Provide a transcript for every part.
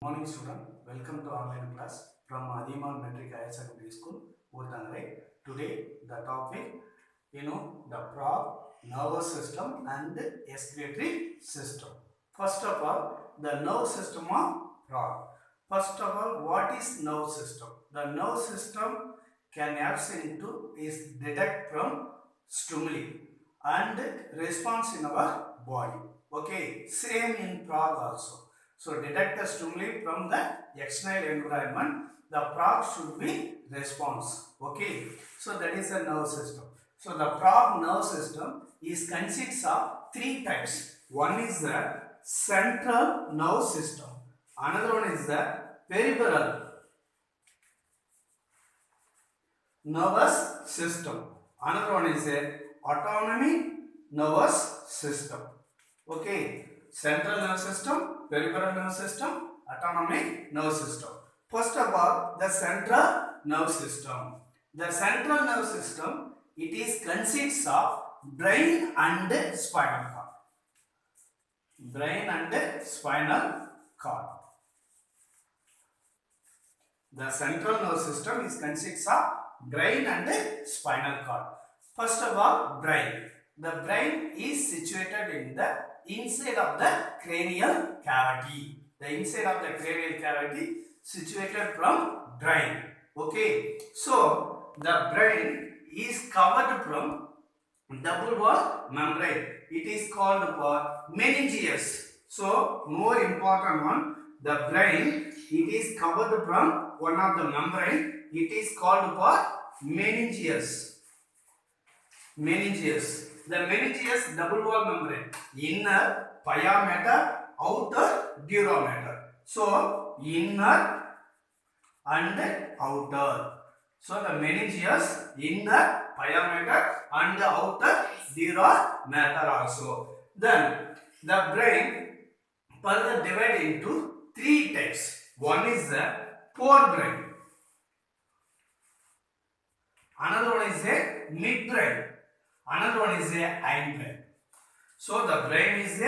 Morning student, welcome to online class from Adimal Metric Higher Secondary School, Urtangalai. Today the topic, the prop, nervous system and excretory system. First of all, the nerve system of prop. First of all, what is nerve system? The nerve system can help into is detect from stimuli and response in our body. Okay, same in prop also. So detect the stimuli from the external environment. The prop should be response. Okay. So that is the nerve system. So the prop nerve system is consists of three types. One is the central nerve system. Another one is the peripheral nervous system. Another one is a autonomic nervous system. Okay. Central nervous system, peripheral nervous system, autonomic nervous system. First of all, the central nervous system. The central nervous system, it is consists of brain and spinal cord. Brain and spinal cord. The central nervous system is consists of brain and spinal cord. First of all, brain. The brain is situated in the inside of the cranial cavity. The inside of the cranial cavity situated from brain. Okay. So the brain is covered from double wall membrane. It is called for meninges. So more important one, the brain, it is covered from one of the membrane. It is called for meninges. Meninges. The meninges double wall membrane. Inner pia mater, outer dura mater. So inner and outer. So the meninges, inner pia mater and outer dura mater also. Then the brain further divided into three types. One is the forebrain. Another one is a midbrain. Another one is a hindbrain. So the brain is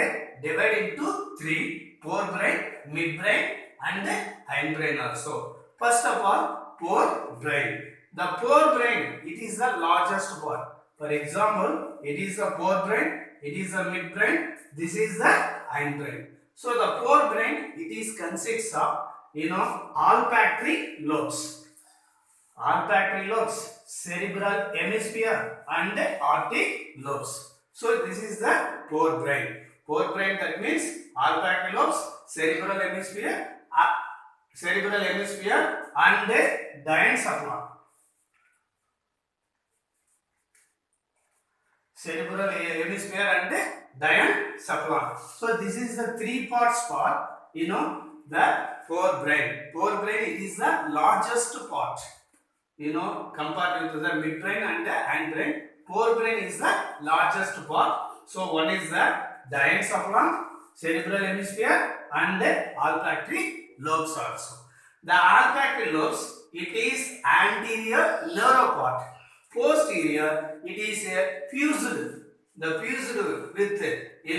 divided into three: forebrain, midbrain, and hindbrain also. First of all, forebrain. The forebrain, it is the largest part. For example, it is the forebrain, it is the midbrain, this is the hindbrain. So the forebrain, it is consists of olfactory lobes. Olfactory lobes, cerebral hemisphere and optic lobes. So this is the forebrain. Forebrain, that means olfactory lobes, cerebral hemisphere and diencephalon. Cerebral hemisphere and diencephalon. So this is the three parts part. The forebrain. Forebrain, it is the largest part. Compared with the midbrain and the hindbrain, forebrain is the largest part. So one is the diencephalon, cerebral hemisphere, and olfactory lobes also. The olfactory lobes, it is anterior narrow part. Posterior, it is fused. The fused with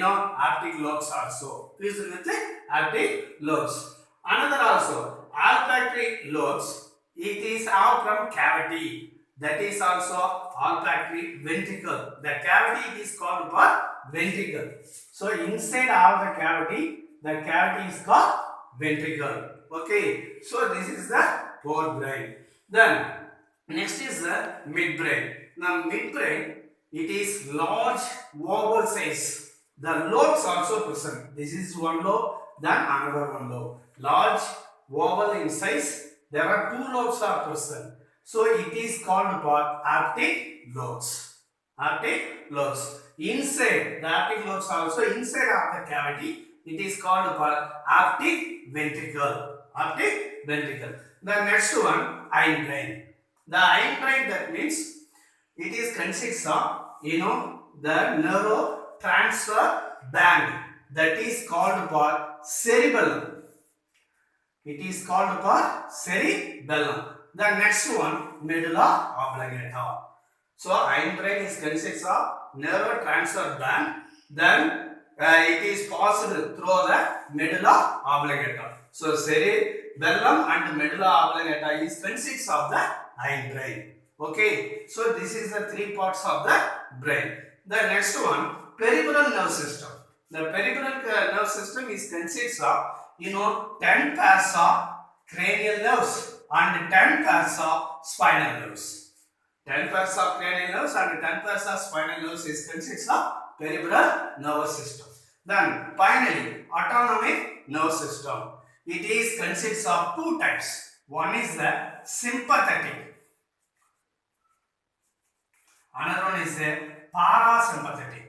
optic lobes also. Fused with optic lobes. Another also, olfactory lobes. It is out from cavity. That is also olfactory ventricle. The cavity is called for ventricle. So inside of the cavity is called ventricle. Okay. So this is the forebrain. Then next is the midbrain. Now midbrain, it is large oval size. The lobes also present. This is one lobe, then another one lobe. Large oval in size. There are two lobes are present. So it is called for optic lobes. Optic lobes. Inside the optic lobes also inside of the cavity, it is called for optic ventricle. Optic ventricle. The next one, hindbrain. The hindbrain, that means it is consists of the narrow transfer band, that is called for cerebellum. It is called for cerebellum. The next one, medulla oblongata. So hindbrain is consists of narrow transfer band. Then it is passed through the medulla oblongata. So cerebellum and medulla oblongata is consists of the hindbrain. Okay, so this is the three parts of the brain. The next one, peripheral nerve system. The peripheral nerve system is consists of 10 pairs of cranial nerves and 10 pairs of spinal nerves. 10 pairs of cranial nerves and 10 pairs of spinal nerves is consists of peripheral nervous system. Then finally, autonomic nerve system. It is consists of two types. One is the sympathetic. Another one is the parasympathetic.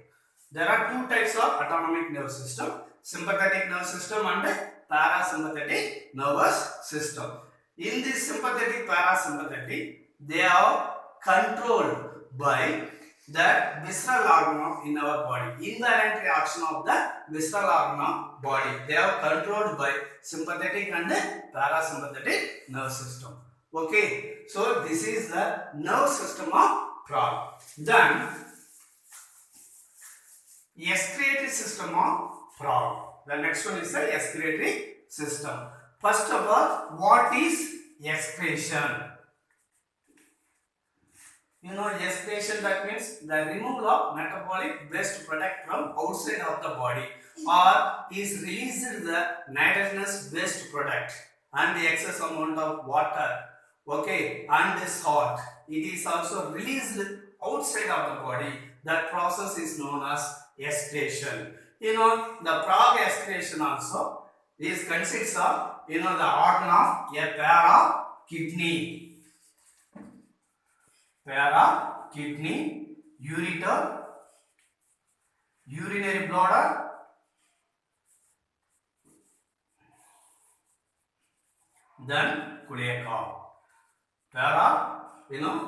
There are two types of autonomic nerve system: sympathetic nerve system and parasympathetic nervous system. In this sympathetic parasympathetic, they are controlled by the visceral organ in our body. Inherent reaction of the visceral organ of body. They are controlled by sympathetic and parasympathetic nerve system. Okay, so this is the nerve system of frog. Then excretory system of frog. The next one is the excretory system. First of all, what is excretion? Excretion, that means the removal of metabolic waste product from outside of the body, or is released the nitrogenous waste product and the excess amount of water, okay, and the salt. It is also released outside of the body. That process is known as excretion. The frog excretion also is consists of the organ of a pair of kidney. Kidney, ureter, urinary bladder, then cloaca.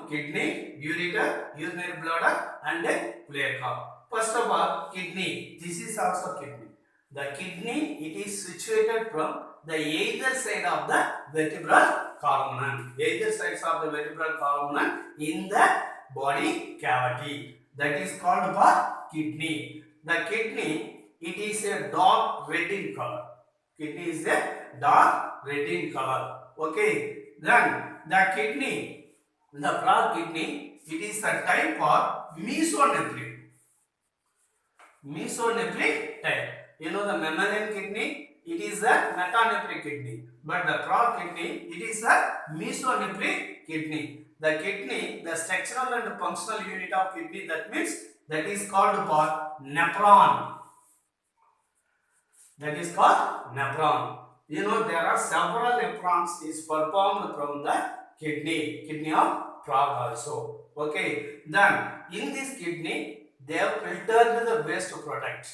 Kidney, ureter, urinary bladder, and then cloaca. First of all, kidney. This is also kidney. The kidney, it is situated from the either side of the vertebral column. Either sides of the vertebral column in the body cavity. That is called for kidney. The kidney, it is a dark red in color. Kidney is a dark red in color. Okay. Then the kidney, the frog kidney, it is a type of mesonephric. Mesonephric type. The mammalian kidney, it is a metanephric kidney. But the frog kidney, it is a mesonephric kidney. The kidney, the structural and functional unit of kidney, that means that is called for nephron. That is called nephron. There are several nephrons is performed from the kidney of frog also. Okay. Then in this kidney, they have filtered the waste product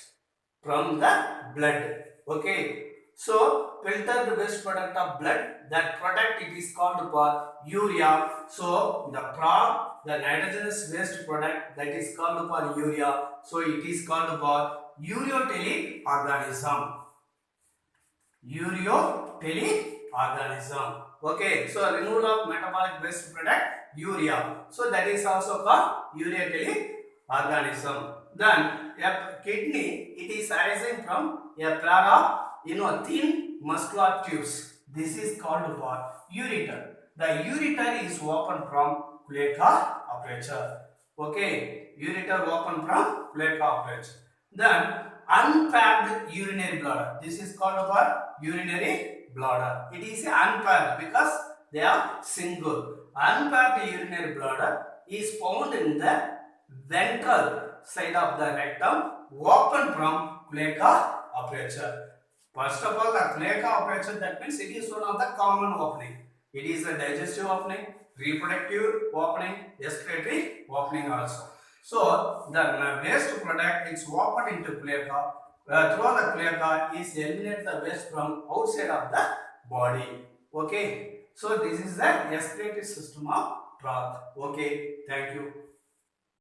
from the blood. Okay. So filter the waste product of blood. That product, it is called for urea. So the frog, the nitrogenous waste product, that is called for urea. So it is called for ureotelic organism. Ureotelic organism. Okay. So removal of metabolic waste product, urea. So that is also called ureotelic organism. Then a kidney, it is arising from a pair of thin muscular tubes. This is called for ureter. The ureter is open from cloaca aperture. Okay, ureter open from cloaca aperture. Then unpaired urinary bladder. This is called for urinary bladder. It is unpaired because they are single. Unpaired urinary bladder is found in the ventral side of the rectum, open from cloaca aperture. First of all, the cloaca aperture, that means it is one of the common opening. It is a digestive opening, reproductive opening, excretory opening also. So the waste product is opened into cloaca. Through the cloaca is eliminate the waste from outside of the body. Okay. So this is the excretory system of frog. Okay. Thank you.